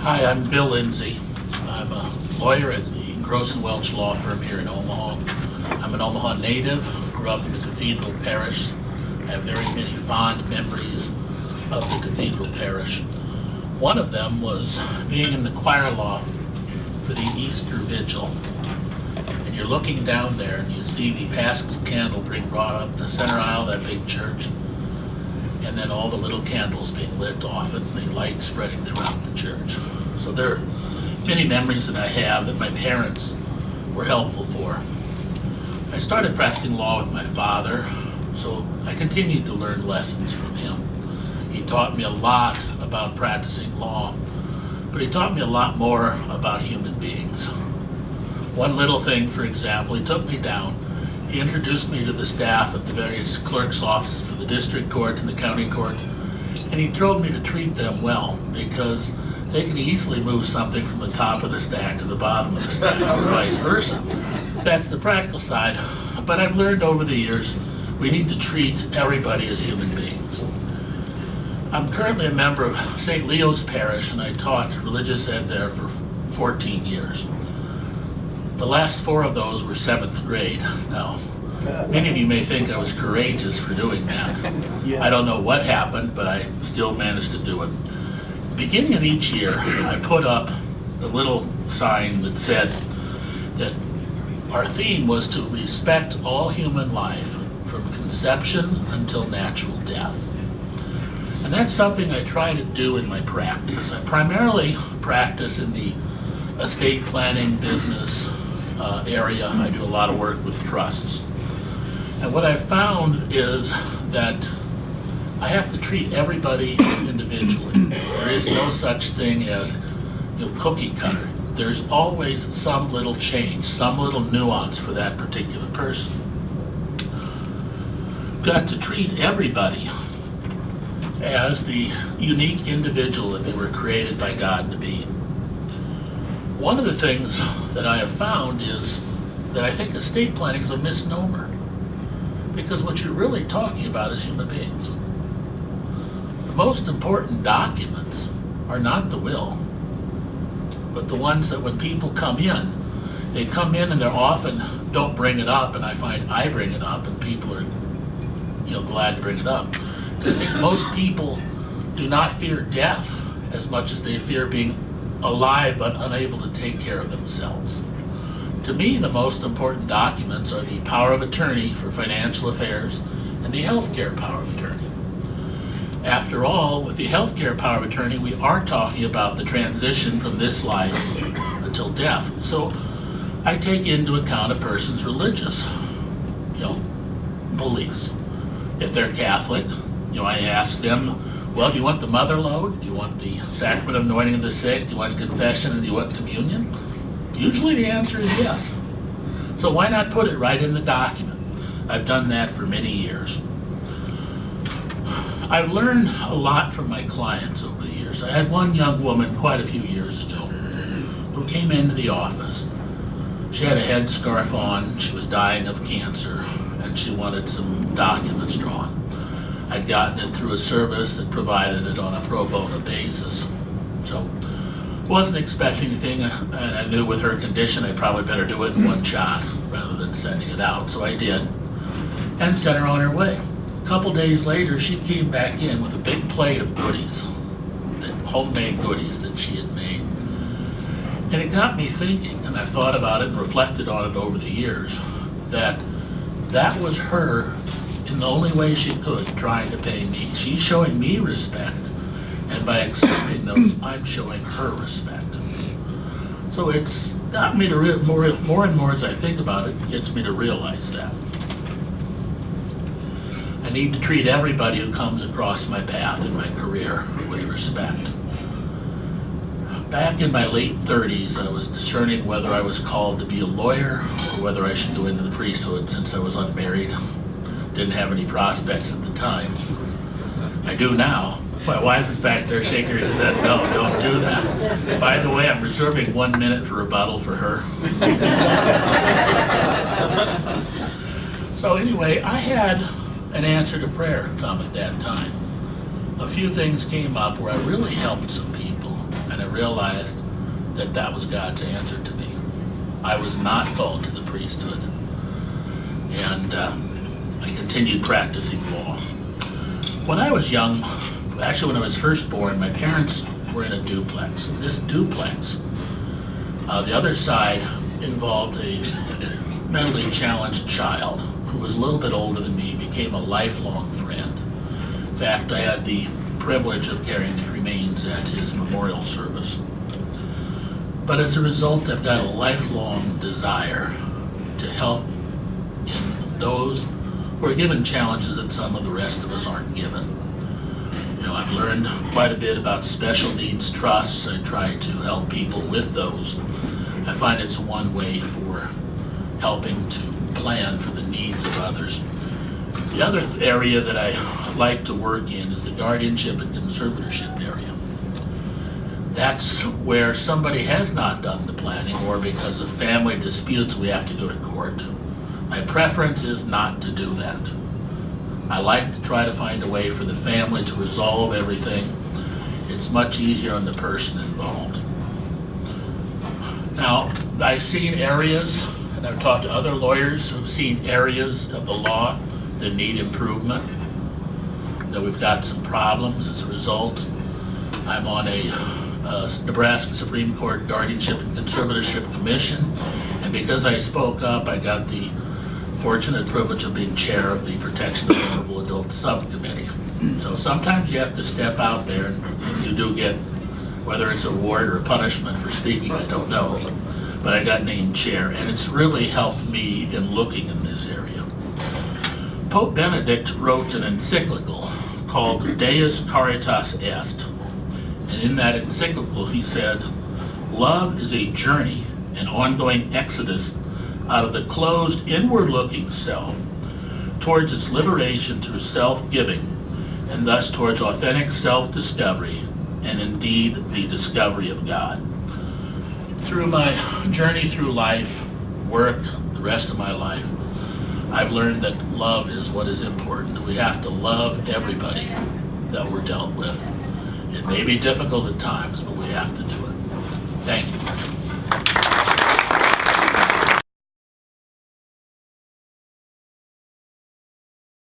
Hi, I'm Bill Lindsay. I'm a lawyer at the Gross and Welch law firm here in Omaha. I'm an Omaha native, grew up in the Cathedral Parish. I have very many fond memories of the Cathedral Parish. One of them was being in the choir loft for the Easter Vigil. And you're looking down there and you see the Paschal candle being brought up the center aisle of that big church, and then all the little candles being lit off it and the light spreading throughout the church. So there are many memories that I have that my parents were helpful for. I started practicing law with my father, so I continued to learn lessons from him. He taught me a lot about practicing law, but he taught me a lot more about human beings. One little thing, for example, he took me down. He introduced me to the staff at the various clerk's offices for the district court and the county court, and he told me to treat them well because they can easily move something from the top of the stack to the bottom of the stack or vice versa. That's the practical side, but I've learned over the years we need to treat everybody as human beings. I'm currently a member of St. Leo's Parish, and I taught religious ed there for 14 years. The last 4 of those were 7th grade. Now, many of you may think I was courageous for doing that. I don't know what happened, but I still managed to do it. At the beginning of each year, I put up a little sign that said that our theme was to respect all human life from conception until natural death. And that's something I try to do in my practice. I primarily practice in the estate planning business area. I do a lot of work with trusts. And what I've found is that I have to treat everybody individually. There is no such thing as cookie cutter. There's always some little change, some little nuance for that particular person. Got to treat everybody as the unique individual that they were created by God to be. One of the things that I have found is that I think estate planning is a misnomer, because what you're really talking about is human beings. The most important documents are not the will, but the ones that when people come in, they come in and they often don't bring it up, and I find I bring it up and people are glad to bring it up. I think most people do not fear death as much as they fear being alive but unable to take care of themselves. To me, the most important documents are the power of attorney for financial affairs and the healthcare power of attorney. After all, with the healthcare power of attorney, we are talking about the transition from this life until death. So I take into account a person's religious, beliefs. If they're Catholic, I ask them, well, do you want the mother load? Do you want the sacrament of anointing of the sick? Do you want confession and do you want communion? Usually the answer is yes. So why not put it right in the document? I've done that for many years. I've learned a lot from my clients over the years. I had one young woman quite a few years ago who came into the office. She had a headscarf on, she was dying of cancer, and she wanted some documents drawn. I'd gotten it through a service that provided it on a pro bono basis. So wasn't expecting anything, and I knew with her condition I'd probably better do it in one shot rather than sending it out. So I did, and sent her on her way. A couple days later, she came back in with a big plate of goodies, homemade goodies that she had made. And it got me thinking, and I've thought about it and reflected on it over the years, that was her in the only way she could, trying to pay me. She's showing me respect, and by accepting those, I'm showing her respect. So it's got me to more and more as I think about it, gets me to realize that. I need to treat everybody who comes across my path in my career with respect. Back in my late 30s, I was discerning whether I was called to be a lawyer or whether I should go into the priesthood since I was unmarried. Didn't have any prospects at the time. I do now. My wife is back there shaking her head, no, don't do that. By the way, I'm reserving 1 minute for rebuttal for her. So anyway, I had an answer to prayer come at that time. A few things came up where I really helped some people. and I realized that that was God's answer to me. I was not called to the priesthood, and I continued practicing law. When I was young, actually when I was first born, my parents were in a duplex. And this duplex, the other side involved a mentally challenged child who was a little bit older than me, became a lifelong friend. In fact, I had the privilege of carrying the remains at his memorial service. But as a result, I've got a lifelong desire to help in those who are given challenges that some of the rest of us aren't given. You know, I've learned quite a bit about special needs trusts. I try to help people with those. I find it's one way for helping to plan for the needs of others. The other area that I like to work in is the guardianship and conservatorship area. That's where somebody has not done the planning, or because of family disputes we have to go to court. My preference is not to do that. I like to try to find a way for the family to resolve everything. It's much easier on the person involved. Now, I've seen areas, and I've talked to other lawyers who've seen areas of the law that need improvement, that we've got some problems as a result. I'm on a Nebraska Supreme Court Guardianship and Conservatorship Commission, and because I spoke up, I got the fortunate privilege of being chair of the Protection of Vulnerable Adults Subcommittee. So sometimes you have to step out there, and you do get, whether it's a reward or a punishment for speaking, I don't know, but I got named chair, and it's really helped me in looking in this area. Pope Benedict wrote an encyclical called Deus Caritas Est, and in that encyclical he said, "Love is a journey, an ongoing exodus out of the closed, inward-looking self towards its liberation through self-giving, and thus towards authentic self-discovery, and indeed the discovery of God." Through my journey through life, work, the rest of my life, I've learned that love is what is important. We have to love everybody that we're dealt with. It may be difficult at times, but we have to do it. Thank you.